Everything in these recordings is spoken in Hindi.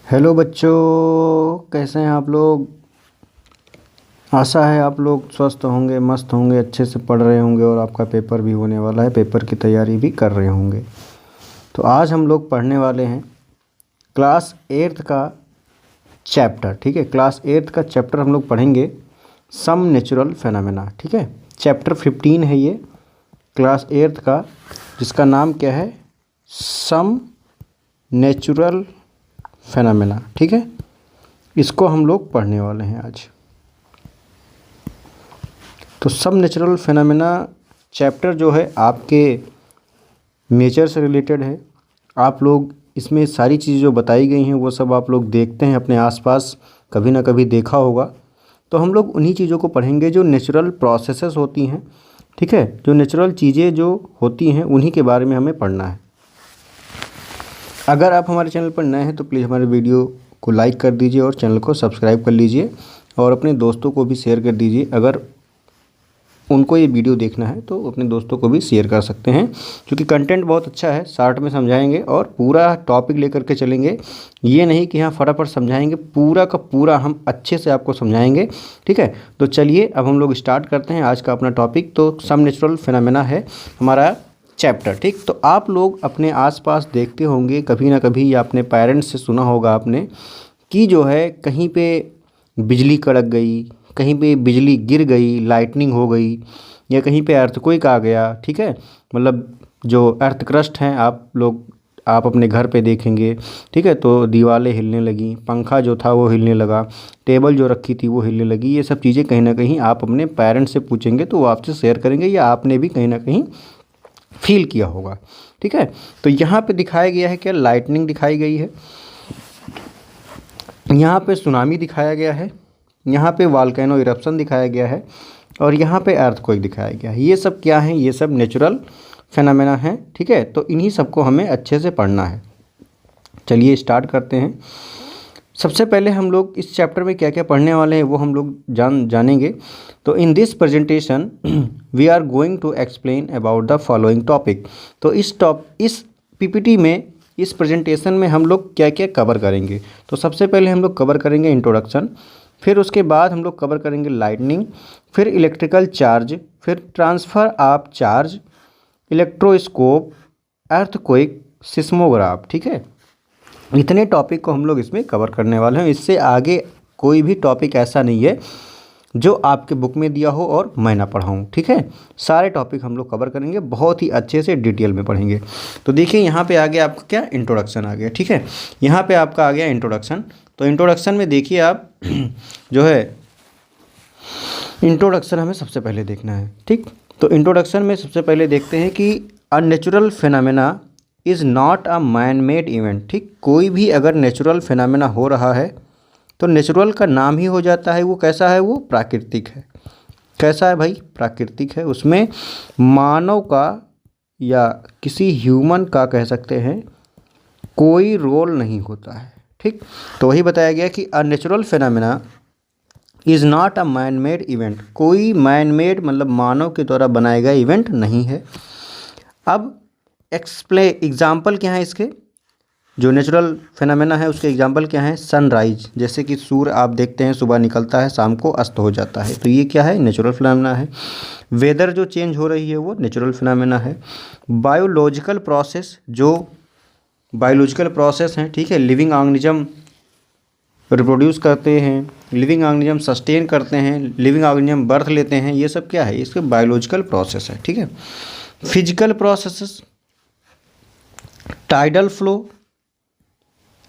हेलो बच्चों, कैसे हैं आप लोग। आशा है आप लोग स्वस्थ होंगे, मस्त होंगे, अच्छे से पढ़ रहे होंगे और आपका पेपर भी होने वाला है, पेपर की तैयारी भी कर रहे होंगे। तो आज हम लोग पढ़ने वाले हैं क्लास एट्थ का चैप्टर। ठीक है, क्लास एट्थ का चैप्टर हम लोग पढ़ेंगे सम नेचुरल फेनामेना। ठीक है, चैप्टर 15 है ये क्लास एट्थ का, जिसका नाम क्या है, सम नेचुरल फेनामेना। ठीक है, इसको हम लोग पढ़ने वाले हैं आज। तो सब नेचुरल फेनामेना चैप्टर जो है आपके नेचर से रिलेटेड है। आप लोग इसमें सारी चीज़ें जो बताई गई हैं वो सब आप लोग देखते हैं अपने आसपास, कभी ना कभी देखा होगा। तो हम लोग उन्हीं चीज़ों को पढ़ेंगे जो नेचुरल प्रोसेसेस होती हैं। ठीक है, जो नेचुरल चीज़ें जो होती हैं उन्हीं के बारे में हमें पढ़ना है। अगर आप हमारे चैनल पर नए हैं तो प्लीज़ हमारे वीडियो को लाइक कर दीजिए और चैनल को सब्सक्राइब कर लीजिए और अपने दोस्तों को भी शेयर कर दीजिए। अगर उनको ये वीडियो देखना है तो अपने दोस्तों को भी शेयर कर सकते हैं, क्योंकि कंटेंट बहुत अच्छा है, शॉर्ट में समझाएंगे और पूरा टॉपिक लेकर के चलेंगे। ये नहीं कि हाँ फटाफट समझाएंगे, पूरा का पूरा हम अच्छे से आपको समझाएंगे। ठीक है, तो चलिए अब हम लोग स्टार्ट करते हैं आज का अपना टॉपिक। तो सम नेचुरल फिनोमेना है हमारा चैप्टर। ठीक, तो आप लोग अपने आसपास देखते होंगे कभी ना कभी, या अपने पेरेंट्स से सुना होगा आपने कि जो है कहीं पे बिजली कड़क गई, कहीं पे बिजली गिर गई, लाइटनिंग हो गई, या कहीं पे अर्थक्वेक आ गया। ठीक है, मतलब जो अर्थ क्रस्ट हैं आप अपने घर पे देखेंगे। ठीक है, तो दीवारें हिलने लगी, पंखा जो था वो हिलने लगा, टेबल जो रखी थी वो हिलने लगी। ये सब चीज़ें कहीं ना कहीं आप अपने पेरेंट्स से पूछेंगे तो वो आपसे शेयर करेंगे, या आपने भी कहीं ना कहीं फील किया होगा। ठीक है, तो यहाँ पे दिखाया गया है क्या, लाइटनिंग दिखाई गई है, यहाँ पे सुनामी दिखाया गया है, यहाँ पे वॉल्केनो इरप्शन दिखाया गया है, और यहाँ पे अर्थक्वेक दिखाया गया है। ये सब क्या है, ये सब नेचुरल फेनोमेना हैं। ठीक है, तो इन्हीं सबको हमें अच्छे से पढ़ना है। चलिए स्टार्ट करते हैं। सबसे पहले हम लोग इस चैप्टर में क्या क्या पढ़ने वाले हैं वो हम लोग जानेंगे। तो in this presentation we are going to explain about the following topic. तो इस पीपीटी में, इस प्रेजेंटेशन में हम लोग क्या क्या कवर करेंगे। तो सबसे पहले हम लोग कवर करेंगे इंट्रोडक्शन, फिर उसके बाद हम लोग कवर करेंगे लाइटनिंग, फिर इलेक्ट्रिकल चार्ज, फिर transfer of charge, electroscope, earthquake, seismograph. ठीक है, इतने टॉपिक को हम लोग इसमें कवर करने वाले हैं। इससे आगे कोई भी टॉपिक ऐसा नहीं है जो आपके बुक में दिया हो और मैं ना पढ़ाऊँ। ठीक है, सारे टॉपिक हम लोग कवर करेंगे, बहुत ही अच्छे से डिटेल में पढ़ेंगे। तो देखिए यहाँ पे आ गया आपका क्या, इंट्रोडक्शन आ गया। ठीक है, यहाँ पे आपका आ गया इंट्रोडक्शन। तो इंट्रोडक्शन में देखिए आप जो है, इंट्रोडक्शन हमें सबसे पहले देखना है। ठीक, तो इंट्रोडक्शन में सबसे पहले देखते हैं कि a natural phenomena is not a man made event. ठीक, कोई भी अगर नेचुरल फिनोमेना हो रहा है तो नेचुरल का नाम ही हो जाता है वो कैसा है, वो प्राकृतिक है। कैसा है भाई, प्राकृतिक है। उसमें मानव का या किसी ह्यूमन का कह सकते हैं कोई रोल नहीं होता है। ठीक, तो वही बताया गया कि a natural phenomena is not a man made event. कोई मैन मेड मतलब मानव के द्वारा बनाया गया इवेंट नहीं है। अब एग्जाम्पल क्या है इसके, जो नेचुरल फिनोमेना है उसके एग्जाम्पल क्या है, सनराइज, जैसे कि सूर्य आप देखते हैं सुबह निकलता है, शाम को अस्त हो जाता है, तो ये क्या है, नेचुरल फिनोमेना है। वेदर जो चेंज हो रही है वो नेचुरल फिनोमेना है। बायोलॉजिकल प्रोसेस, जो बायोलॉजिकल प्रोसेस हैं, ठीक है, लिविंग ऑर्गेनिज्म रिप्रोड्यूस करते हैं, लिविंग ऑर्गेनिज्म सस्टेन करते हैं, लिविंग ऑर्गेनिज्म बर्थ लेते हैं, ये सब क्या है, इसके बायोलॉजिकल प्रोसेस है। ठीक है, physical processes, tidal flow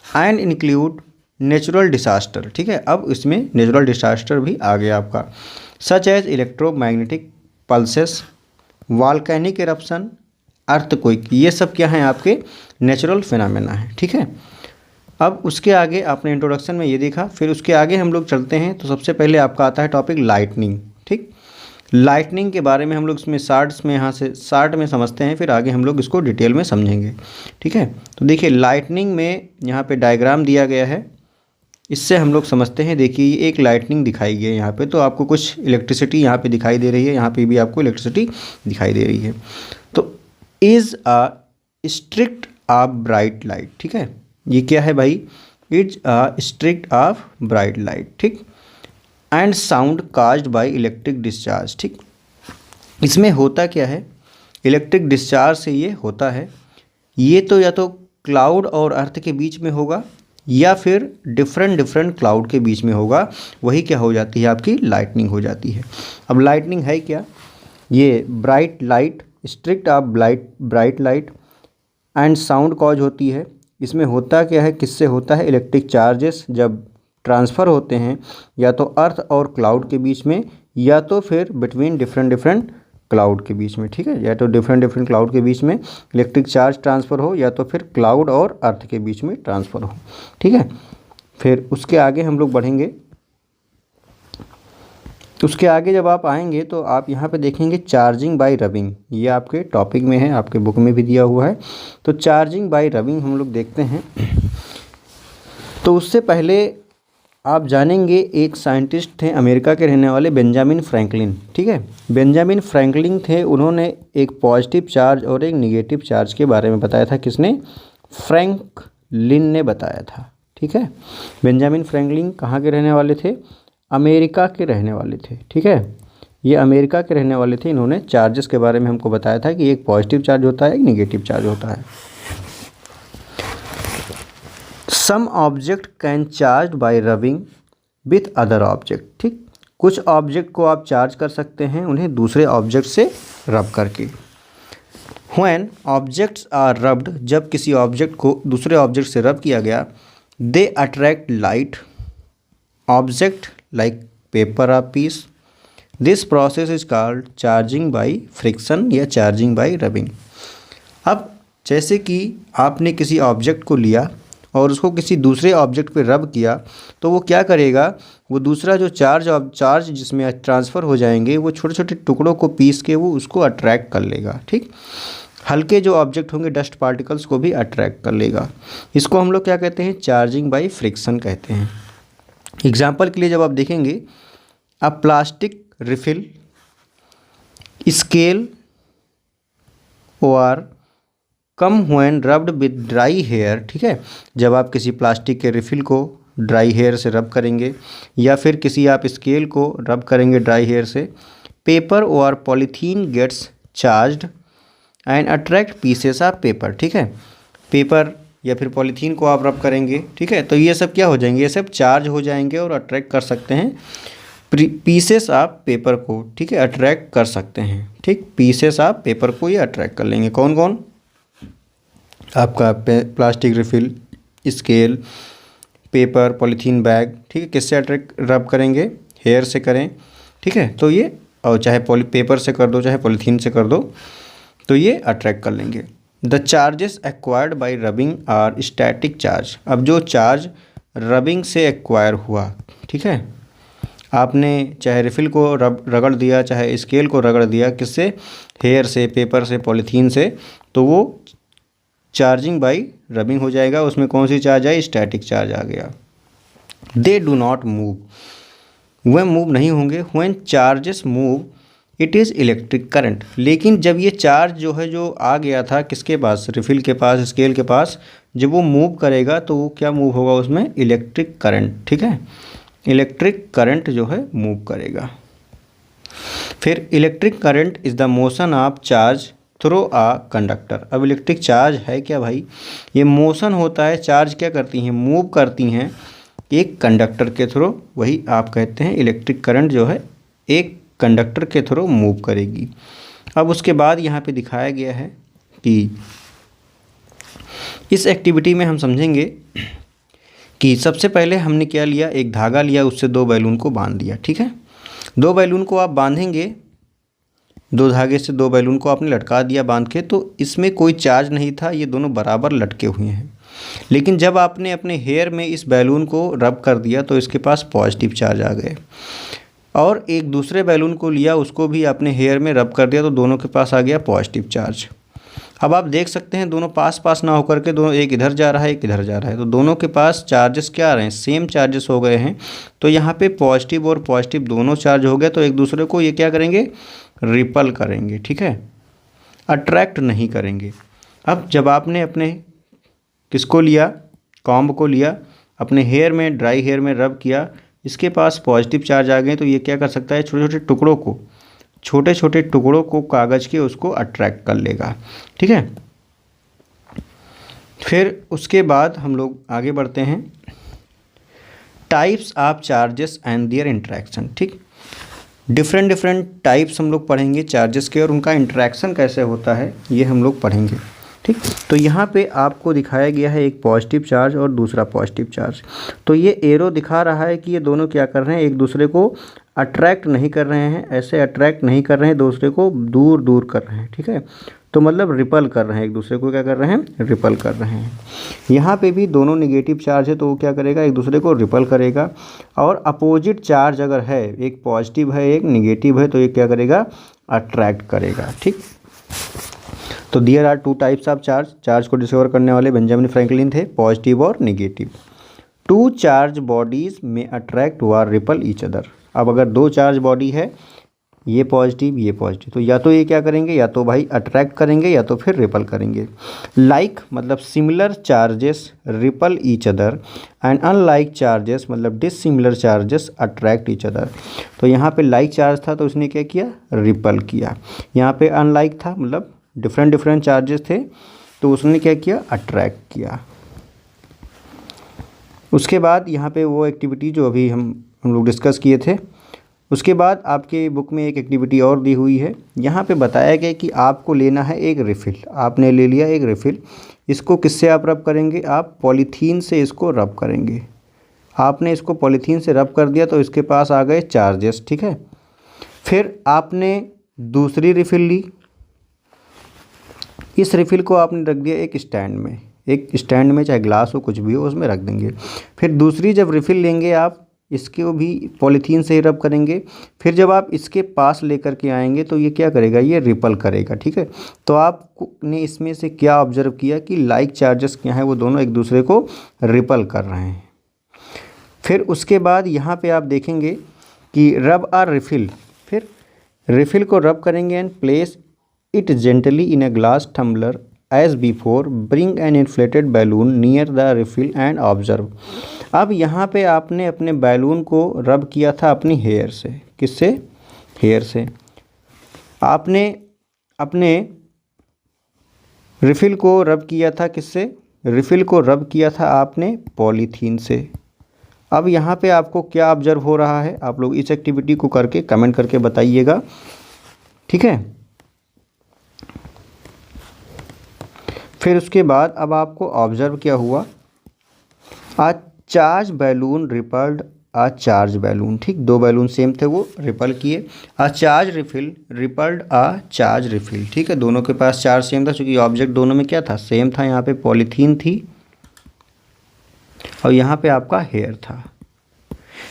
and include natural disaster. ठीक है, अब इसमें नेचुरल डिसास्टर भी आ गया आपका, such as electromagnetic pulses, volcanic eruption, earthquake. ये सब क्या हैं आपके नेचुरल फिनोमेना है। ठीक है, अब उसके आगे आपने इंट्रोडक्शन में ये देखा, फिर उसके आगे हम लोग चलते हैं। तो सबसे पहले आपका आता है टॉपिक लाइटनिंग। ठीक, लाइटनिंग के बारे में हम लोग इसमें शार्ट्स में, यहाँ से शार्ट में समझते हैं, फिर आगे हम लोग इसको डिटेल में समझेंगे। ठीक है, तो देखिए लाइटनिंग में यहाँ पे डायग्राम दिया गया है, इससे हम लोग समझते हैं। देखिए ये एक लाइटनिंग दिखाई गई है यहाँ पे, तो आपको कुछ इलेक्ट्रिसिटी यहाँ पे दिखाई दे रही है, यहाँ पे भी आपको इलेक्ट्रिसिटी दिखाई दे रही है। तो is a streak of bright light. ठीक है, ये क्या है भाई, is a streak of bright light, ठीक। And sound caused by electric discharge, ठीक। इसमें होता क्या है, इलेक्ट्रिक डिस्चार्ज से ये होता है। ये तो या तो क्लाउड और अर्थ के बीच में होगा या फिर डिफरेंट क्लाउड के बीच में होगा, वही क्या हो जाती है, आपकी लाइटनिंग हो जाती है। अब लाइटनिंग है क्या, ये bright light, strict of bright light and sound cause होती है। इसमें होता क्या है, किससे होता है, इलेक्ट्रिक चार्जेस जब ट्रांसफ़र होते हैं या तो अर्थ और क्लाउड के बीच में या तो फिर बिटवीन डिफरेंट क्लाउड के बीच में, ठीक है। या तो डिफरेंट क्लाउड के बीच में इलेक्ट्रिक चार्ज ट्रांसफ़र हो या तो फिर क्लाउड और अर्थ के बीच में ट्रांसफ़र हो, ठीक है। फिर उसके आगे हम लोग बढ़ेंगे, उसके आगे जब आप आएंगे तो आप यहाँ पे देखेंगे चार्जिंग बाय रबिंग, ये आपके टॉपिक में है, आपके बुक में भी दिया हुआ है। तो चार्जिंग बाय रबिंग हम लोग देखते हैं। तो उससे पहले आप जानेंगे, एक साइंटिस्ट थे अमेरिका के रहने वाले बेंजामिन फ्रैंकलिन, ठीक है। बेंजामिन फ्रैंकलिन थे, उन्होंने एक पॉजिटिव चार्ज और एक निगेटिव चार्ज के बारे में बताया था। किसने, फ्रैंकलिन ने बताया था, ठीक है। बेंजामिन फ्रैंकलिन कहाँ के रहने वाले थे, अमेरिका के रहने वाले थे, ठीक है। ये अमेरिका के रहने वाले थे। इन्होंने चार्जेस के बारे में हमको बताया था कि एक पॉजिटिव चार्ज होता है, एक निगेटिव चार्ज होता है। Some object can charge by rubbing with other object, ठीक। कुछ ऑब्जेक्ट को आप चार्ज कर सकते हैं उन्हें दूसरे ऑब्जेक्ट से रब करके। व्हेन ऑब्जेक्ट्स आर रब्ड, जब किसी ऑब्जेक्ट को दूसरे ऑब्जेक्ट से रब किया गया, they attract light object like paper or piece. This process is called charging by friction या चार्जिंग बाय रबिंग। अब जैसे कि आपने किसी ऑब्जेक्ट को लिया और उसको किसी दूसरे ऑब्जेक्ट पे रब किया, तो वो क्या करेगा, वो दूसरा जो चार्ज जिसमें ट्रांसफ़र हो जाएंगे, वो छोटे छोटे टुकड़ों को पीस के वो उसको अट्रैक्ट कर लेगा, ठीक। हल्के जो ऑब्जेक्ट होंगे, डस्ट पार्टिकल्स को भी अट्रैक्ट कर लेगा। इसको हम लोग क्या कहते हैं, चार्जिंग बाय फ्रिक्शन कहते हैं। एग्जाम्पल के लिए जब आप देखेंगे, अब प्लास्टिक रिफिल स्केल और comb when rubbed with dry hair, ठीक है। जब आप किसी प्लास्टिक के रिफिल को ड्राई हेयर से रब करेंगे या फिर किसी आप स्केल को रब करेंगे ड्राई हेयर से, पेपर और polythene gets charged and attract pieces of paper, ठीक है। पेपर या फिर पॉलीथीन को आप रब करेंगे, ठीक है, तो ये सब क्या हो जाएंगे, ये सब चार्ज हो जाएंगे और अट्रैक्ट कर सकते हैं पीसेस ऑफ पेपर को, ठीक है, अट्रैक्ट कर सकते हैं, ठीक। पीसेस ऑफ पेपर को ये अट्रैक्ट कर लेंगे। कौन कौन, आपका plastic refill, scale, paper, polythene bag, ठीक है। किससे अट्रैक्ट रब करेंगे, हेयर से करें, ठीक है। तो ये, और चाहे पेपर से कर दो चाहे पॉलीथीन से कर दो, तो ये अट्रैक्ट कर लेंगे। The charges acquired by rubbing are static charge. अब जो चार्ज रबिंग से एक्वायर हुआ, ठीक है, आपने चाहे रिफिल को रगड़ दिया, चाहे स्केल को रगड़ दिया, किससे, हेयर से, पेपर से, पॉलीथीन से, तो वो चार्जिंग बाय रबिंग हो जाएगा। उसमें कौन सी चार्ज आई, स्टैटिक चार्ज आ गया। दे डू नॉट मूव, वह मूव नहीं होंगे। When charges move it is electric current. लेकिन जब ये चार्ज जो है, जो आ गया था किसके पास, रिफिल के पास, स्केल के पास, जब वो मूव करेगा तो वो क्या मूव होगा, उसमें इलेक्ट्रिक करंट, ठीक है। इलेक्ट्रिक करंट जो है मूव करेगा। फिर electric current is the motion of charge through a conductor. अब इलेक्ट्रिक चार्ज है क्या भाई, ये मोशन होता है, चार्ज क्या करती हैं, मूव करती हैं एक कंडक्टर के थ्रू, वही आप कहते हैं इलेक्ट्रिक करंट जो है एक कंडक्टर के थ्रू मूव करेगी। अब उसके बाद यहाँ पे दिखाया गया है कि इस एक्टिविटी में हम समझेंगे कि सबसे पहले हमने क्या लिया, एक धागा लिया, उससे दो बैलून को बांध दिया, ठीक है। दो बैलून को आप बांधेंगे, दो धागे से दो बैलून को आपने लटका दिया बांध के, तो इसमें कोई चार्ज नहीं था, ये दोनों बराबर लटके हुए हैं। लेकिन जब आपने अपने हेयर में इस बैलून को रब कर दिया तो इसके पास पॉजिटिव चार्ज आ गए, और एक दूसरे बैलून को लिया, उसको भी अपने हेयर में रब कर दिया, तो दोनों के पास आ गया पॉजिटिव चार्ज। अब आप देख सकते हैं दोनों पास पास ना होकर के दोनों, एक इधर जा रहा है एक इधर जा रहा है, तो दोनों के पास चार्जेस क्या आ रहे हैं, सेम चार्जेस हो गए हैं। तो यहाँ पे पॉजिटिव और पॉजिटिव दोनों चार्ज हो गए, तो एक दूसरे को ये क्या करेंगे, रिपल करेंगे, ठीक है, अट्रैक्ट नहीं करेंगे। अब जब आपने अपने किसको लिया, कॉम्ब को लिया, अपने हेयर में, ड्राई हेयर में रब किया, इसके पास पॉजिटिव चार्ज आ गए, तो ये क्या कर सकता है, छोटे छोटे टुकड़ों को कागज़ के उसको अट्रैक्ट कर लेगा। ठीक है, फिर उसके बाद हम लोग आगे बढ़ते हैं, types of charges and there interaction. ठीक, डिफरेंट टाइप्स हम लोग पढ़ेंगे चार्जेस के, और उनका इंटरेक्शन कैसे होता है ये हम लोग पढ़ेंगे। ठीक, तो यहाँ पे आपको दिखाया गया है एक पॉजिटिव चार्ज और दूसरा पॉजिटिव चार्ज। तो ये एरो दिखा रहा है कि ये दोनों क्या कर रहे हैं, एक दूसरे को अट्रैक्ट नहीं कर रहे हैं, ऐसे अट्रैक्ट नहीं कर रहे हैं, दूसरे को दूर दूर कर रहे हैं। ठीक है, तो मतलब रिपल कर रहे हैं, एक दूसरे को क्या कर रहे हैं, रिपल कर रहे हैं। यहाँ पे भी दोनों नेगेटिव चार्ज है तो वो क्या करेगा, एक दूसरे को रिपल करेगा। और अपोजिट चार्ज अगर है, एक पॉजिटिव है एक नेगेटिव है, तो ये क्या करेगा, अट्रैक्ट करेगा। ठीक, तो there are two types of charge को डिस्कवर करने वाले बेंजामिन फ्रैंकलिन थे, पॉजिटिव और नेगेटिव। टू चार्ज बॉडीज में अट्रैक्ट व रिपल ईच अदर। अब अगर दो चार्ज बॉडी है, ये पॉजिटिव ये पॉजिटिव, तो या तो ये क्या करेंगे, या तो भाई अट्रैक्ट करेंगे या तो फिर रिपल करेंगे। लाइक मतलब similar charges repel each other and unlike charges मतलब dissimilar charges attract each other. तो यहाँ पे लाइक चार्ज था तो उसने क्या किया, रिपल किया। यहाँ पे अनलाइक था मतलब डिफरेंट चार्जेस थे तो उसने क्या किया, अट्रैक्ट किया। उसके बाद यहाँ पे वो एक्टिविटी जो अभी हम लोग डिस्कस किए थे, उसके बाद आपके बुक में एक एक्टिविटी और दी हुई है। यहाँ पे बताया गया कि आपको लेना है एक रिफ़िल। आपने ले लिया एक रिफ़िल, इसको किससे आप रब करेंगे, आप पॉलीथीन से इसको रब करेंगे। आपने इसको पॉलीथीन से रब कर दिया तो इसके पास आ गए चार्जेस। ठीक है, फिर आपने दूसरी रिफ़िल ली, इस रिफ़िल को आपने रख दिया एक स्टैंड में, चाहे ग्लास हो कुछ भी हो उसमें रख देंगे। फिर दूसरी जब रिफ़िल लेंगे आप, इसको भी पॉलीथीन से ही रब करेंगे। फिर जब आप इसके पास लेकर के आएंगे तो ये क्या करेगा, ये रिपल करेगा। ठीक है, तो आपने इसमें से क्या ऑब्जर्व किया कि लाइक चार्जेस क्या हैं, वो दोनों एक दूसरे को रिपल कर रहे हैं। फिर उसके बाद यहाँ पे आप देखेंगे कि रब आर रिफ़िल, फिर रिफ़िल को रब करेंगे and place it gently in a glass tumbler as before, bring an inflated balloon near the refill and observe. अब यहाँ पे आपने अपने बैलून को रब किया था अपनी हेयर से। किससे, हेयर से। आपने अपने रिफ़िल को रब किया था किससे, रिफ़िल को रब किया था आपने पॉलीथीन से। अब यहाँ पे आपको क्या ऑब्जर्व हो रहा है, आप लोग इस एक्टिविटी को करके कमेंट करके बताइएगा। ठीक है, फिर उसके बाद अब आपको ऑब्जर्व क्या हुआ, आ चार्ज बैलून रिपल्ड आ चार्ज बैलून। ठीक, दो बैलून सेम थे वो रिपल किए। आ चार्ज रिफिल रिपल्ड आ चार्ज रिफिल। ठीक है, दोनों के पास चार्ज सेम था क्योंकि ऑब्जेक्ट दोनों में क्या था, सेम था। यहाँ पे पॉलीथीन थी और यहाँ पे आपका हेयर था।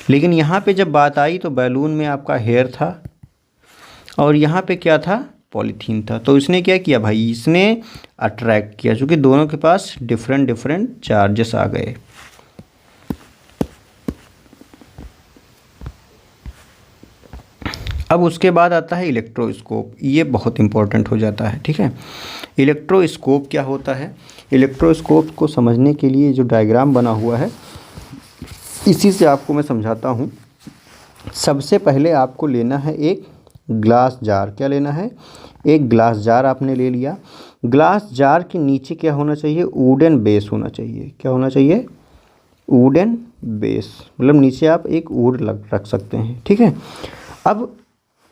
लेकिन यहाँ पे जब बात आई तो बैलून में आपका हेयर था और यहाँ पे क्या था, पॉलीथीन था। तो इसने क्या किया भाई, इसने अट्रैक्ट किया क्योंकि दोनों के पास डिफरेंट चार्जेस आ गए। अब उसके बाद आता है इलेक्ट्रोस्कोप। ये बहुत इंपॉर्टेंट हो जाता है। ठीक है, इलेक्ट्रोस्कोप क्या होता है, इलेक्ट्रोस्कोप को समझने के लिए जो डायग्राम बना हुआ है इसी से आपको मैं समझाता हूँ। सबसे पहले आपको लेना है एक ग्लास जार। क्या लेना है, एक ग्लास जार आपने ले लिया। ग्लास जार के नीचे क्या होना चाहिए, वुडन बेस होना चाहिए। क्या होना चाहिए, वुडन बेस, मतलब नीचे आप एक वुड रख सकते हैं। ठीक है, अब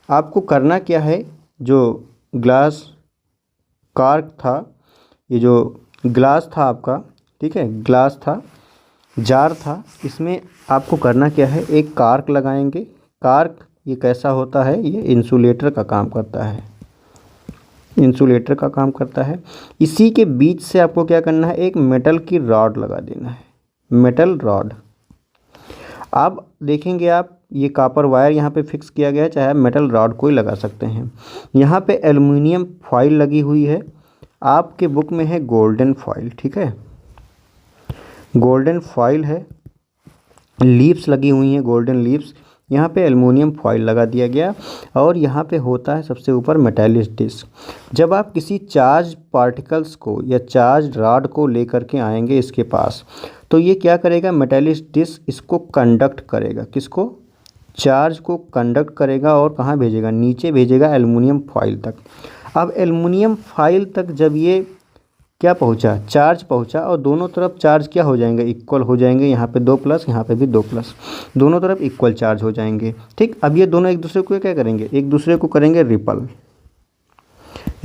आपको करना क्या है, जो ग्लास कार्क था, ये जो ग्लास था आपका, ठीक है, ग्लास था, जार था, इसमें आपको करना क्या है, एक कार्क लगाएंगे। कार्क ये कैसा होता है, ये इंसुलेटर का काम करता है, इंसुलेटर का काम करता है। इसी के बीच से आपको क्या करना है, एक मेटल की रॉड लगा देना है, मेटल रॉड। अब देखेंगे आप, ये कॉपर वायर यहाँ पे फिक्स किया गया है, चाहे आप मेटल रॉड कोई लगा सकते हैं। यहाँ पे एल्युमिनियम फॉइल लगी हुई है, आपके बुक में है गोल्डन फॉइल। ठीक है, गोल्डन फॉइल है, लीव्स लगी हुई हैं, गोल्डन लीव्स। यहाँ पे एल्युमिनियम फॉइल लगा दिया गया और यहाँ पे होता है सबसे ऊपर मेटालिक डिस्क। जब आप किसी चार्ज पार्टिकल्स को या चार्ज रॉड को लेकर के आएंगे इसके पास, तो ये क्या करेगा, मेटालिक डिस्क इसको कंडक्ट करेगा, किसको, चार्ज को कंडक्ट करेगा और कहाँ भेजेगा, नीचे भेजेगा एल्युमिनियम फॉइल तक। अब एल्युमिनियम फॉइल तक जब ये क्या पहुंचा, चार्ज पहुंचा, और दोनों तरफ चार्ज क्या हो जाएंगे, इक्वल हो जाएंगे, यहाँ पे 2 प्लस, यहाँ पे भी 2 प्लस, दोनों तरफ इक्वल चार्ज हो जाएंगे। ठीक, अब ये दोनों एक दूसरे को क्या करेंगे, एक दूसरे को करेंगे रिपल,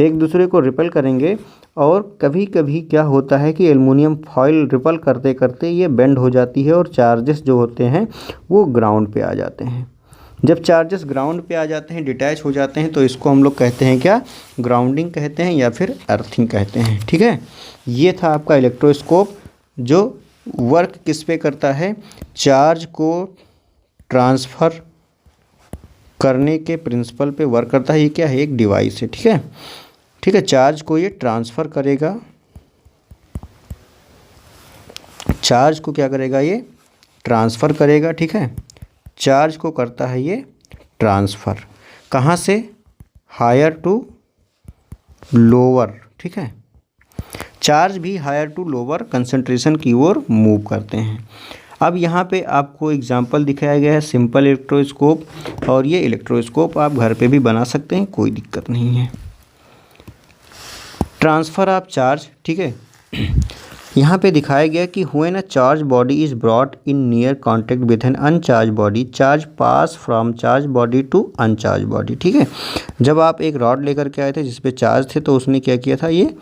एक दूसरे को रिपल करेंगे। और कभी कभी क्या होता है कि एल्युमिनियम फॉइल रिपल करते करते ये बेंड हो जाती है और चार्जेस जो होते हैं वो ग्राउंड पे आ जाते हैं। जब चार्जेस ग्राउंड पे आ जाते हैं, डिटैच हो जाते हैं, तो इसको हम लोग कहते हैं क्या, ग्राउंडिंग कहते हैं या फिर अर्थिंग कहते हैं। ठीक है, ये था आपका इलेक्ट्रोस्कोप जो वर्क किस पे करता है, चार्ज को ट्रांसफ़र करने के प्रिंसिपल पे वर्क करता है। ये क्या है, एक डिवाइस है। ठीक है, ठीक है, चार्ज को ये ट्रांसफ़र करेगा, चार्ज को क्या करेगा, ये ट्रांसफ़र करेगा। ठीक है, चार्ज को करता है ये ट्रांसफ़र, कहाँ से, हायर टू लोअर। ठीक है, चार्ज भी हायर टू लोअर कंसंट्रेशन की ओर मूव करते हैं। अब यहाँ पे आपको एग्जांपल दिखाया गया है सिंपल इलेक्ट्रोस्कोप, और ये इलेक्ट्रोस्कोप आप घर पे भी बना सकते हैं, कोई दिक्कत नहीं है। ट्रांसफ़र ऑफ चार्ज, ठीक है, यहाँ पे दिखाया गया कि when a charge body is brought in near contact with an uncharge body, charge pass from charge body to uncharge body. ठीक है, जब आप एक रॉड लेकर के आए थे जिस पे चार्ज थे, तो उसने क्या किया था, ये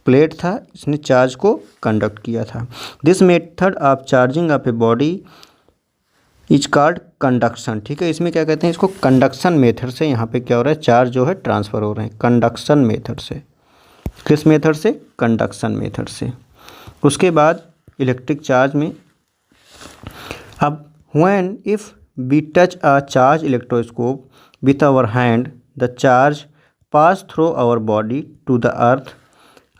प्लेट था, इसने चार्ज को कंडक्ट किया था। This method of charging of a body is called conduction. ठीक है, इसमें क्या कहते हैं, इसको कंडक्शन मेथड से यहाँ पे क्या हो रहा है, चार्ज जो है ट्रांसफ़र हो रहे हैं कंडक्शन मेथड से। किस मेथड से, कंडक्शन मेथड से। उसके बाद इलेक्ट्रिक चार्ज में, अब when if we touch a charge electroscope with our hand, the charge pass through our body to the earth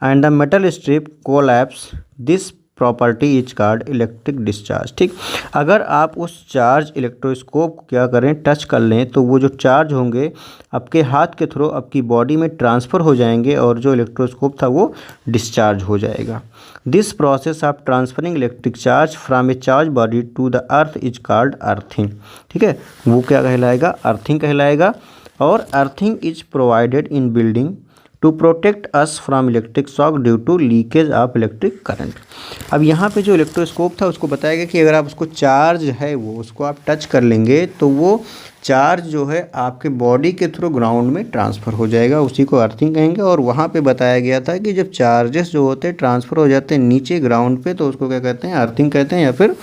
and the metal strip collapse, this property is called electric discharge. ठीक, अगर आप उस चार्ज इलेक्ट्रोस्कोप को क्या करें, टच कर लें, तो वो जो चार्ज होंगे आपके हाथ के थ्रू आपकी बॉडी में ट्रांसफ़र हो जाएंगे और जो इलेक्ट्रोस्कोप था वो डिस्चार्ज हो जाएगा। This process of transferring electric charge from a charge body to the earth is called earthing. ठीक है, वो क्या कहलाएगा, अर्थिंग कहलाएगा। और earthing is provided in building to protect us from electric shock due to leakage of electric current. अब यहाँ पे जो इलेक्ट्रोस्कोप था उसको बताया गया कि अगर आप उसको चार्ज है वो उसको आप टच कर लेंगे, तो वो चार्ज जो है आपके बॉडी के थ्रू ग्राउंड में ट्रांसफ़र हो जाएगा, उसी को अर्थिंग कहेंगे। और वहाँ पे बताया गया था कि जब चार्जेस जो होते हैं ट्रांसफ़र हो जाते हैं नीचे ग्राउंड पे, तो उसको क्या कहते हैं, अर्थिंग कहते हैं या फिर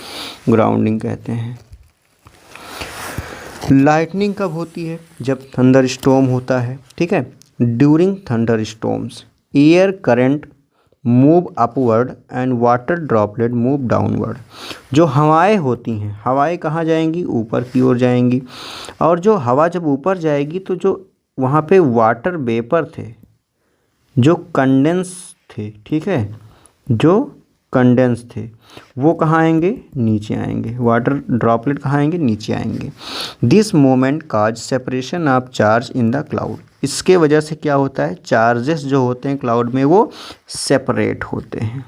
ग्राउंडिंग कहते हैं। लाइटनिंग कब होती है, जब थंडर स्टॉर्म होता है। ठीक है, during thunder storms air current move upward and water droplet move downward. जो हवाएं होती हैं, हवाएं कहाँ जाएंगी, ऊपर की ओर जाएंगी। और जो हवा जब ऊपर जाएगी तो जो वहाँ पे वाटर वेपर थे, जो कंडेंस थे, ठीक है, जो कंडेंस थे, वो कहाँ आएंगे, नीचे आएंगे। वाटर ड्रॉपलेट कहाँ आएंगे, नीचे आएंगे। This moment cause separation of charge in the cloud. इसके वजह से क्या होता है, चार्जेस जो होते हैं क्लाउड में वो सेपरेट होते हैं।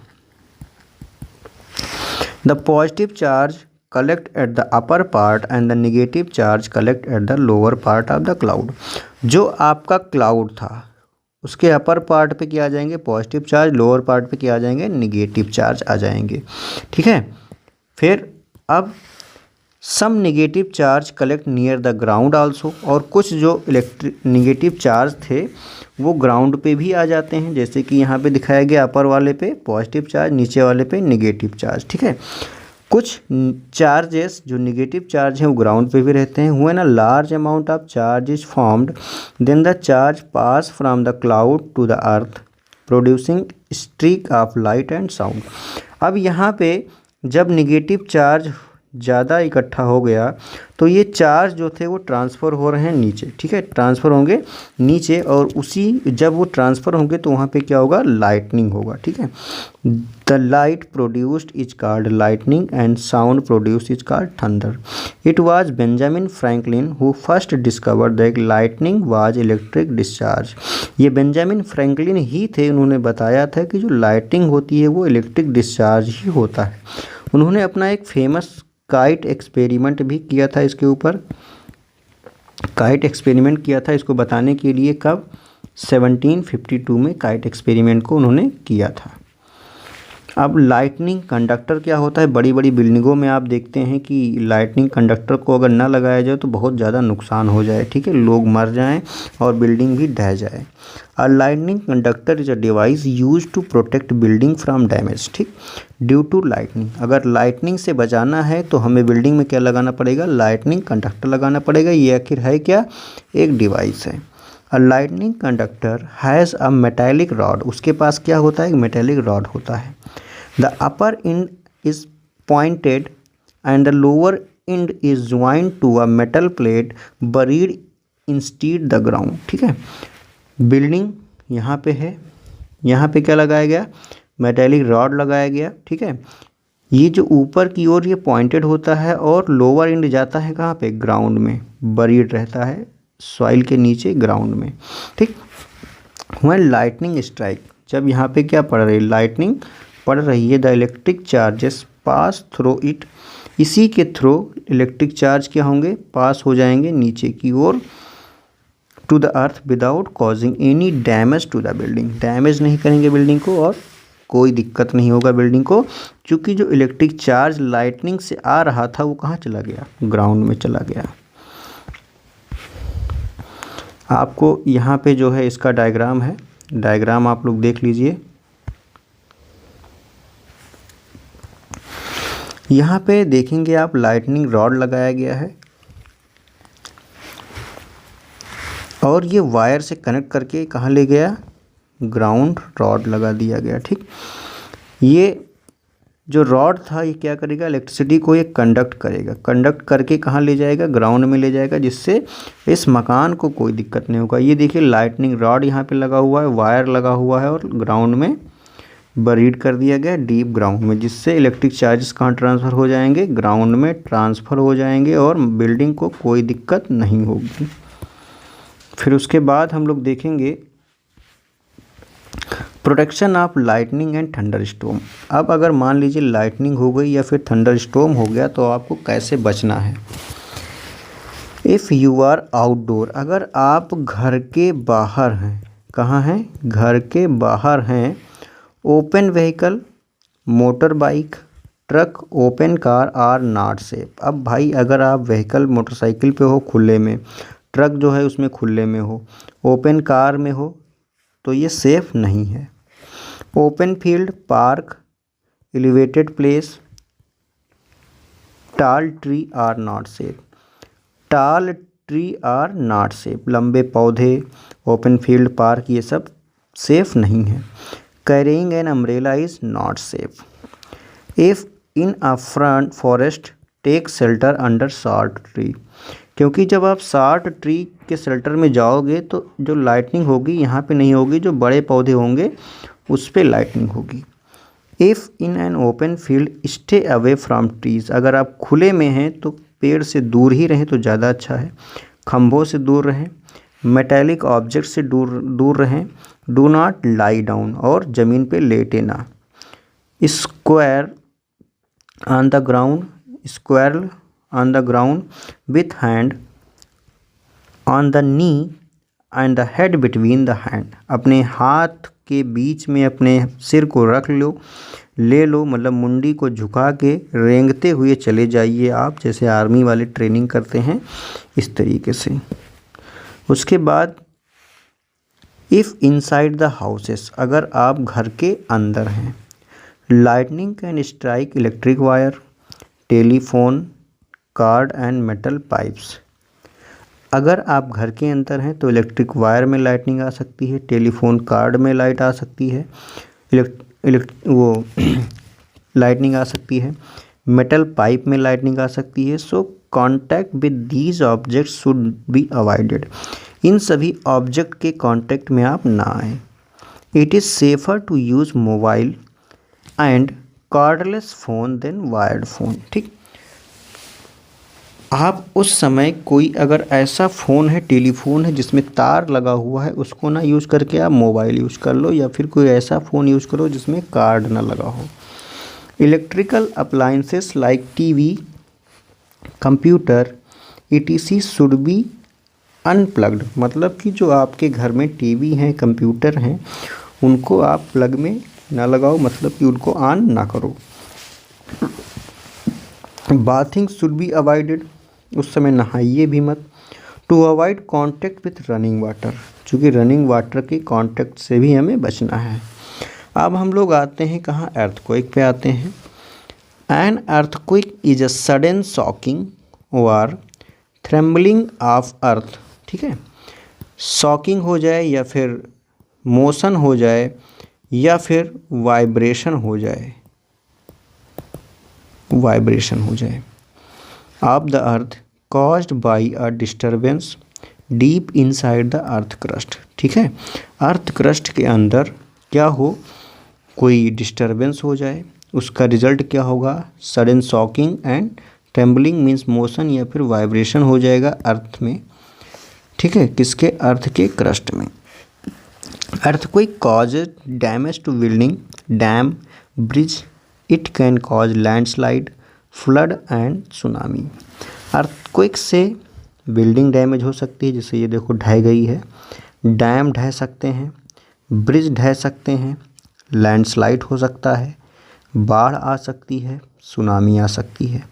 The positive charge collect at the upper part and the negative charge collect at the lower part of the cloud. जो आपका क्लाउड था उसके अपर पार्ट पे क्या आ जाएंगे, पॉजिटिव चार्ज, लोअर पार्ट पे क्या आ जाएंगे, निगेटिव चार्ज आ जाएंगे। ठीक है, फिर अब some negative charge collect near the ground also. और कुछ जो नेगेटिव चार्ज थे वो ग्राउंड पे भी आ जाते हैं, जैसे कि यहाँ पे दिखाया गया, अपर वाले पे पॉजिटिव चार्ज, नीचे वाले पे नेगेटिव चार्ज। ठीक है, कुछ चार्जेस जो नेगेटिव चार्ज हैं वो ग्राउंड पे भी रहते हैं। When a large amount of charge is formed then the charge pass from the cloud to the earth producing streak of light and sound. अब यहाँ पे जब नेगेटिव चार्ज ज़्यादा इकट्ठा हो गया तो ये चार्ज जो थे वो ट्रांसफ़र हो रहे हैं नीचे। ठीक है, ट्रांसफ़र होंगे नीचे, और उसी जब वो ट्रांसफ़र होंगे तो वहाँ पे क्या होगा, लाइटनिंग होगा। ठीक है, the light produced is called lightning and sound produced is called thunder. It was Benjamin Franklin who first discovered that lightning was electric discharge. ये बेंजामिन फ्रैंकलिन ही थे, उन्होंने बताया था कि जो लाइटनिंग होती है वो इलेक्ट्रिक डिस्चार्ज ही होता है। उन्होंने अपना एक फेमस काइट एक्सपेरिमेंट भी किया था इसके ऊपर। काइट एक्सपेरिमेंट किया था इसको बताने के लिए, कब? 1752 में काइट एक्सपेरिमेंट को उन्होंने किया था। अब लाइटनिंग कंडक्टर क्या होता है? बड़ी बड़ी बिल्डिंगों में आप देखते हैं कि लाइटनिंग कंडक्टर को अगर ना लगाया जाए तो बहुत ज़्यादा नुकसान हो जाए, ठीक है, लोग मर जाएं और बिल्डिंग भी ढह जाए। A lightning conductor is a device use to protect building from damage, ठीक, ड्यू टू लाइटनिंग। अगर लाइटनिंग से बचाना है तो हमें बिल्डिंग में क्या लगाना पड़ेगा? लाइटनिंग कंडक्टर लगाना पड़ेगा। ये आखिर है क्या? एक डिवाइस है। अ lightning conductor has a metallic rod, उसके पास क्या होता है? एक मेटेलिक रॉड होता है। The upper end is pointed and the lower end is joined to a metal plate buried inside the ground, ठीक है। बिल्डिंग यहाँ पे है, यहाँ पे क्या लगाया गया? मेटेलिक रॉड लगाया गया, ठीक है। ये जो ऊपर की ओर ये पॉइंटेड होता है और लोअर एंड जाता है कहाँ पे? ग्राउंड में, बरीड रहता है सॉइल के नीचे, ग्राउंड में, ठीक। व्हेन लाइटनिंग स्ट्राइक, जब यहाँ पे क्या पड़ रही? लाइटनिंग पड़ रही है, the electric charges pass through it, इसी के थ्रू इलेक्ट्रिक चार्ज क्या होंगे? पास हो जाएंगे नीचे की ओर, to the earth without causing any damage to the building, damage नहीं करेंगे बिल्डिंग को और कोई दिक्कत नहीं होगा बिल्डिंग को, क्योंकि जो इलेक्ट्रिक चार्ज लाइटनिंग से आ रहा था वो कहाँ चला गया? ग्राउंड में चला गया। आपको यहाँ पे जो है इसका डायग्राम है, डायग्राम आप लोग देख लीजिए। यहाँ पे देखेंगे आप, लाइटनिंग रॉड लगाया गया है और ये वायर से कनेक्ट करके कहाँ ले गया? ग्राउंड रॉड लगा दिया गया, ठीक। ये जो रॉड था ये क्या करेगा? इलेक्ट्रिसिटी को ये कंडक्ट करेगा, कंडक्ट करके कहाँ ले जाएगा? ग्राउंड में ले जाएगा, जिससे इस मकान को कोई दिक्कत नहीं होगा। ये देखिए लाइटनिंग रॉड यहाँ पे लगा हुआ है, वायर लगा हुआ है और ग्राउंड में बरीड कर दिया गया, डीप ग्राउंड में, जिससे इलेक्ट्रिक चार्जेस कहाँ ट्रांसफ़र हो जाएंगे? ग्राउंड में ट्रांसफ़र हो जाएंगे और बिल्डिंग को कोई दिक्कत नहीं होगी। फिर उसके बाद हम लोग देखेंगे protection of lightning and thunder storm. अब अगर मान लीजिए लाइटनिंग हो गई या फिर थंडर स्टॉर्म हो गया तो आपको कैसे बचना है? इफ़ यू आर आउटडोर, अगर आप घर के बाहर हैं, कहाँ हैं? घर के बाहर हैं। Open vehicle, motor bike, truck, open car are not safe. अब भाई अगर आप व्हीकल मोटरसाइकिल पे हो खुले में, ट्रक जो है उसमें खुले में हो, ओपन कार में हो, तो ये सेफ़ नहीं है। Open field, park, elevated place, टाल ट्री आर नॉट सेफ। टाल ट्री आर नॉट सेफ, लंबे पौधे, ओपन फील्ड, पार्क, ये सब सेफ़ नहीं है। Carrying an umbrella is not safe. If in a front forest, take shelter under short tree. क्योंकि जब आप शॉर्ट ट्री के शेल्टर में जाओगे तो जो लाइटनिंग होगी यहाँ पे नहीं होगी, जो बड़े पौधे होंगे उस पे लाइटनिंग होगी। If in an open field, stay away from trees. अगर आप खुले में हैं तो पेड़ से दूर ही रहें तो ज़्यादा अच्छा है। खंभों से दूर रहें, मेटेलिक ऑब्जेक्ट से दूर रहें। डू नॉट लाई डाउन, और ज़मीन पे लेटे ना। Square on the ground, square on the ground with hand on the knee and the head between the hand. अपने हाथ के बीच में अपने सिर को रख लो, ले लो, मतलब मुंडी को झुका के रेंगते हुए चले जाइए आप, जैसे आर्मी वाले ट्रेनिंग करते हैं इस तरीके से। उसके बाद इफ़ इनसाइड द हाउसेस, अगर आप घर के अंदर हैं। Lightning can strike electric wire, telephone, cord and metal pipes. अगर आप घर के अंदर हैं तो इलेक्ट्रिक वायर में लाइटनिंग आ सकती है, टेलीफोन कार्ड में लाइट आ सकती है, लाइटनिंग आ सकती है, मेटल पाइप में लाइटनिंग आ सकती है। So contact with these objects should be avoided. इन सभी ऑब्जेक्ट के कांटेक्ट में आप ना आएँ। It is safer to use mobile and cordless phone then wired phone. ठीक, आप उस समय कोई अगर ऐसा फ़ोन है, टेलीफोन है जिसमें तार लगा हुआ है, उसको ना यूज़ करके आप मोबाइल यूज़ कर लो, या फिर कोई ऐसा फ़ोन यूज़ करो जिसमें कार्ड ना लगा हो। Electrical appliances like TV, computer etc should be unplugged, मतलब कि जो आपके घर में टीवी हैं, कंप्यूटर हैं, उनको आप प्लग में ना लगाओ, मतलब कि उनको ऑन ना करो। बाथिंग शुड बी अवॉइडेड, उस समय नहाइए भी मत। To avoid contact with running water, चूँकि रनिंग वाटर के कांटेक्ट से भी हमें बचना है। अब हम लोग आते हैं कहाँ, अर्थक्वेक पे आते हैं। An earthquake is a sudden shocking और थ्रेम्बलिंग ऑफ अर्थ, ठीक है, शॉकिंग हो जाए या फिर मोशन हो जाए या फिर वाइब्रेशन हो जाए, of the earth caused by a disturbance deep inside the earth crust, ठीक है, अर्थ क्रस्ट के अंदर क्या हो, कोई डिस्टर्बेंस हो जाए, उसका रिजल्ट क्या होगा, sudden shocking and trembling means motion या फिर वाइब्रेशन हो जाएगा अर्थ में, ठीक है, किसके, अर्थ के क्रस्ट में। Earthquake causes damage to building, dam, bridge, it can cause landslide, flood and tsunami. Earthquake से बिल्डिंग डैमेज हो सकती है, जैसे ये देखो ढह गई है, डैम ढह सकते हैं, ब्रिज ढह सकते हैं, लैंडस्लाइड हो सकता है, बाढ़ आ सकती है, सुनामी आ सकती है।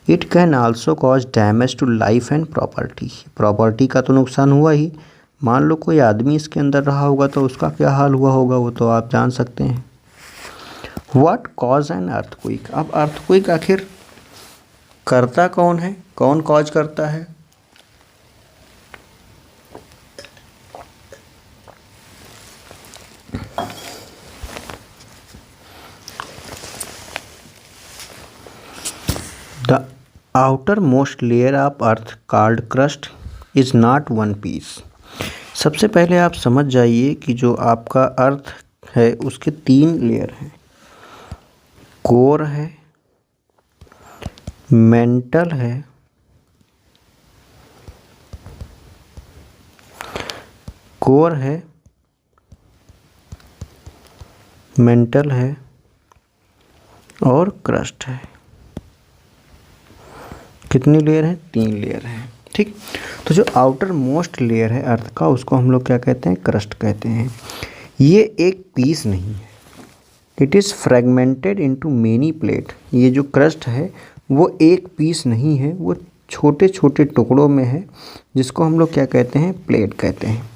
It can also cause damage to life and property, property का तो नुकसान हुआ ही, मान लो कोई आदमी इसके अंदर रहा होगा तो उसका क्या हाल हुआ होगा वो तो आप जान सकते हैं। व्हाट कॉज एन अर्थक्वेक, अब अर्थक्वेक आखिर करता कौन है, कौन कॉज करता है। The outermost layer of earth called crust is not one piece. सबसे पहले आप समझ जाइए कि जो आपका अर्थ है उसके 3 लेयर हैं, कोर है, मेंटल है, कोर है, मेंटल है और क्रस्ट है। कितनी लेयर है, 3 लेयर है, ठीक। तो जो आउटर मोस्ट लेयर है अर्थ का उसको हम लोग क्या कहते हैं, क्रस्ट कहते हैं। ये एक पीस नहीं है, it is fragmented into many plate. ये जो क्रस्ट है वो एक पीस नहीं है, वो छोटे छोटे टुकड़ों में है, जिसको हम लोग क्या कहते हैं, प्लेट कहते हैं।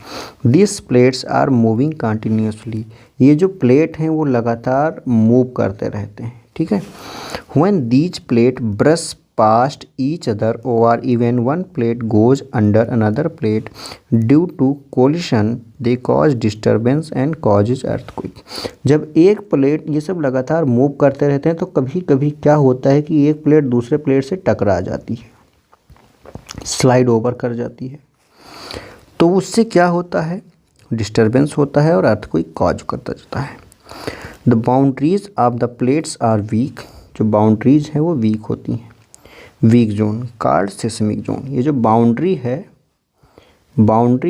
This plates are moving continuously, ये जो प्लेट हैं वो लगातार मूव करते रहते हैं, ठीक है। When these plate brush past each other or even one plate goes under another plate due to collision they cause disturbance and causes earthquake। जब एक प्लेट, ये सब लगातार मूव करते रहते हैं तो कभी कभी क्या होता है कि एक प्लेट दूसरे प्लेट से टकरा जाती है, स्लाइड ओवर कर जाती है, तो उससे क्या होता है, डिस्टर्बेंस होता है और earthquake कॉज करता जाता है। The boundaries of the plates are weak, जो बाउंड्रीज हैं वो वीक होती हैं। Weak zone called seismic zone, ये जो बाउंड्री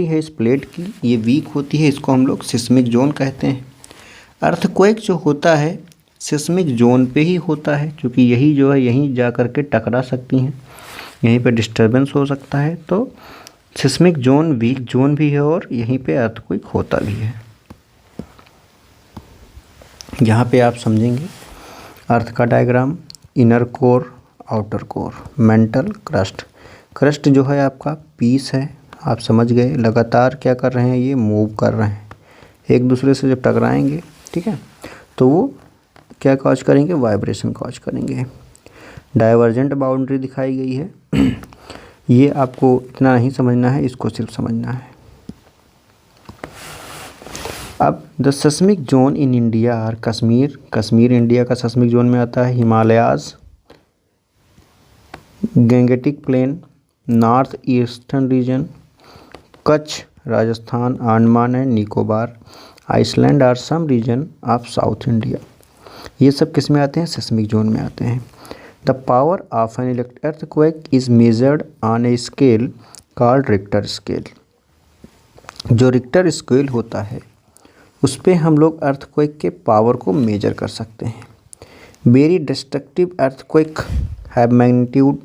है इस प्लेट की, ये वीक होती है, इसको हम लोग सिस्मिक जोन कहते हैं। अर्थक्वेक जो होता है सिस्मिक जोन पे ही होता है, क्योंकि यही जो है यहीं जा कर के टकरा सकती हैं, यहीं पे डिस्टर्बेंस हो सकता है, तो सिस्मिक जोन वीक जोन भी है और यहीं पे अर्थक्वेक होता भी है। यहाँ पे आप समझेंगे अर्थ का diagram, inner core, outer core, mental, crust. Crust जो है आपका पीस है, आप समझ गए, लगातार क्या कर रहे हैं, ये मूव कर रहे हैं, एक दूसरे से जब टकराएंगे, ठीक है, तो वो क्या कॉज करेंगे, वाइब्रेशन कॉज करेंगे। डाइवर्जेंट बाउंड्री दिखाई गई है ये आपको इतना नहीं समझना है, इसको सिर्फ समझना है। अब the seismic zone in India are Kashmir, Kashmir India का सिस्मिक जोन में आता है, Himalayas, Gangetic plain, north eastern region, Kutch, Rajasthan, Andaman and Nicobar, island are some region of south India. ये सब किस में आते हैं, सिस्मिक जोन में आते हैं। The power of an earthquake is measured on a scale called Richter scale. जो रिक्टर स्केल होता है उस पर हम लोग अर्थक्वेक के पावर को मेजर कर सकते हैं। Very destructive earthquake have magnitude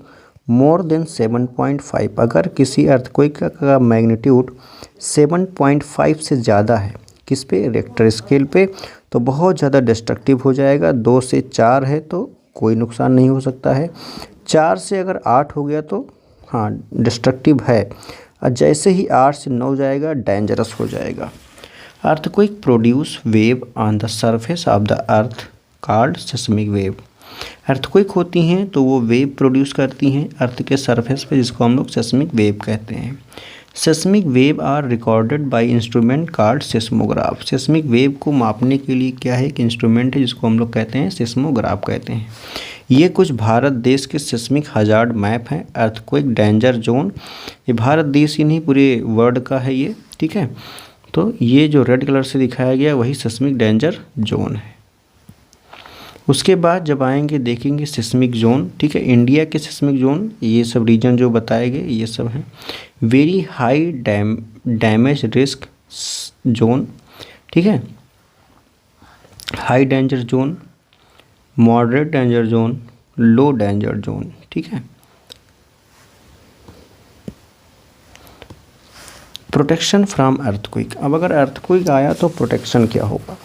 more than 7.5। अगर किसी अर्थक्वेक का मैग्नीट्यूड 7.5 से ज़्यादा है, किस पे, रिक्टर स्केल पे, तो बहुत ज़्यादा डिस्ट्रक्टिव हो जाएगा। 2 से 4 है तो कोई नुकसान नहीं हो सकता है। 4 से अगर 8 हो गया तो हाँ डिस्ट्रक्टिव है, और जैसे ही 8 से 9 जाएगा डेंजरस हो जाएगा। Earthquake produce wave on the surface of the earth called seismic wave. Earthquake होती हैं तो वो वेव प्रोड्यूस करती हैं अर्थ के सरफेस पे, जिसको हम लोग सिस्मिक वेव कहते हैं। Seismic wave are recorded by instrument called seismograph. Seismic wave को मापने के लिए क्या है, एक इंस्ट्रूमेंट है जिसको हम लोग कहते हैं सिस्मोग्राफ कहते हैं। ये कुछ भारत देश के सिस्मिक हजार्ड मैप हैं। अर्थक्वेक डेंजर जोन, ये भारत देश ही नहीं पूरे वर्ल्ड का है ये, ठीक है। तो ये जो रेड कलर से दिखाया गया वही सिस्मिक डेंजर जोन है। उसके बाद जब आएंगे देखेंगे सिस्मिक जोन, ठीक है। इंडिया के सिस्मिक जोन, ये सब रीजन जो बताए गए ये सब हैं। Very high damage risk zone, ठीक है, high danger zone, moderate danger zone, low danger zone, ठीक है। Protection from earthquake. अब अगर अर्थक्वेक आया तो प्रोटेक्शन क्या होगा।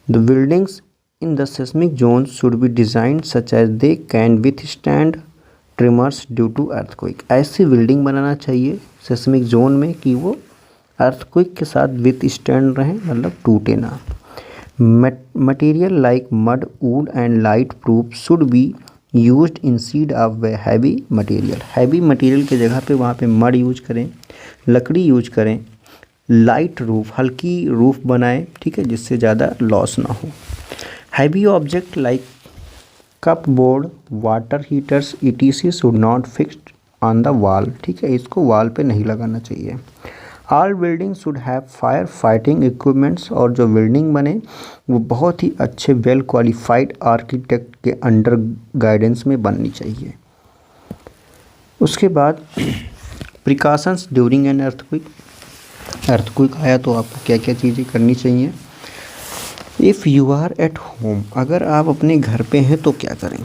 The buildings in the seismic zone should be designed such as they can withstand tremors due to earthquake। ऐसी बिल्डिंग बनाना चाहिए सेस्मिक जोन में कि वो अर्थक्वेक के साथ विथस्टैंड रहें, मतलब टूटे ना। Material like mud, would and light proof should be used instead of heavy material. Heavy material के जगह पे वहाँ पे मड यूज करें, लकड़ी यूज करें। लाइट रूफ, हल्की रूफ बनाएं, ठीक है, जिससे ज़्यादा लॉस ना हो। Heavy object like cup board, water heaters etc should not fixed on the wall, ठीक है, इसको वॉल पे नहीं लगाना चाहिए। All building should have fire fighting equipments, और जो बिल्डिंग बने वो बहुत ही अच्छे वेल क्वालिफाइड आर्किटेक्ट के अंडर गाइडेंस में बननी चाहिए। उसके बाद प्रिकॉशंस ड्यूरिंग एन अर्थक्वेक आया तो आपको क्या क्या चीज़ें करनी चाहिए। If you are at home, अगर आप अपने घर पे हैं तो क्या करें।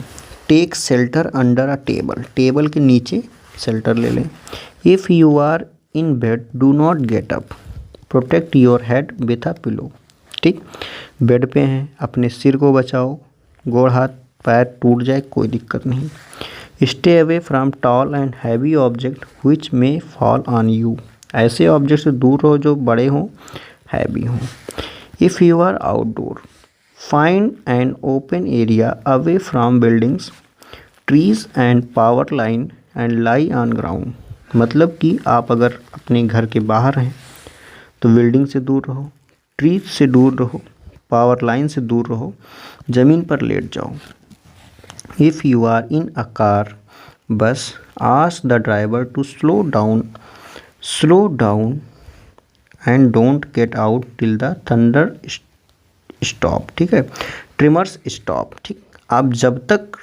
Take shelter under a table, table के नीचे शेल्टर ले लें। If you are in bed do not get up, protect your head with a pillow, ठीक। बेड पे हैं, अपने सिर को बचाओ, गोड़ हाथ पैर टूट जाए कोई दिक्कत नहीं। Stay away from tall and heavy object which may fall on you, ऐसे ऑब्जेक्ट से दूर रहो जो बड़े हों, हैवी हों। If you are outdoor, find an open area away from buildings, trees and power line and lie on ground। मतलब कि आप अगर अपने घर के बाहर हैं तो बिल्डिंग से दूर रहो, ट्रीज से दूर रहो, पावर लाइन से दूर रहो, ज़मीन पर लेट जाओ। If you are in a car, बस, ask the driver to slow down and don't get out till the thunder stop, ठीक है, ट्रिमर्स स्टॉप, ठीक। आप जब तक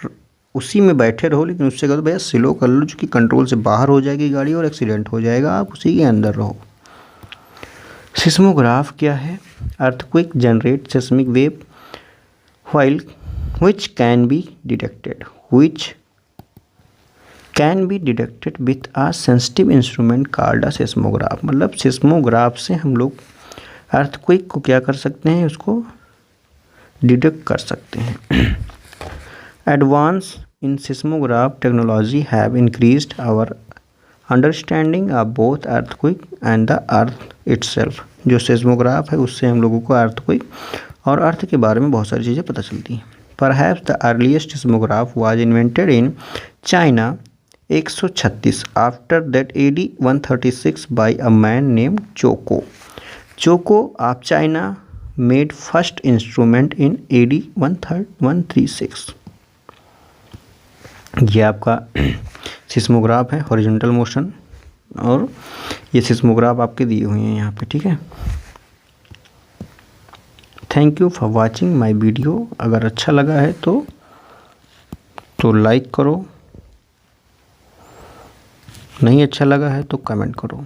उसी में बैठे रहो, लेकिन उससे कहो भैया स्लो कर लो, क्योंकि कंट्रोल से बाहर हो जाएगी गाड़ी और एक्सीडेंट हो जाएगा, आप उसी के अंदर रहो। सिस्मोग्राफ क्या है। Earthquake generate seismic wave while which can be detected with a sensitive instrument called a seismograph। मतलब सिस्मोग्राफ से हम लोग अर्थक्वेक को क्या कर सकते हैं, उसको डिटेक्ट कर सकते हैं। Advance in seismograph technology have increased our understanding of both earthquake and the earth itself. जो सिस्मोग्राफ है उससे हम लोगों को अर्थक्वेक और अर्थ के बारे में बहुत सारी चीज़ें पता चलती हैं। Perhaps the earliest seismograph was invented in China 136 after that AD 136 by a man named Choko of China made first instrument in AD 136। ये आपका सिस्मोग्राफ है, हॉरिजॉन्टल मोशन, और ये सिस्मोग्राफ आपके दिए हुए हैं यहाँ पे, ठीक है। Thank you for watching my video. अगर अच्छा लगा है तो लाइक करो, नहीं अच्छा लगा है तो कमेंट करो।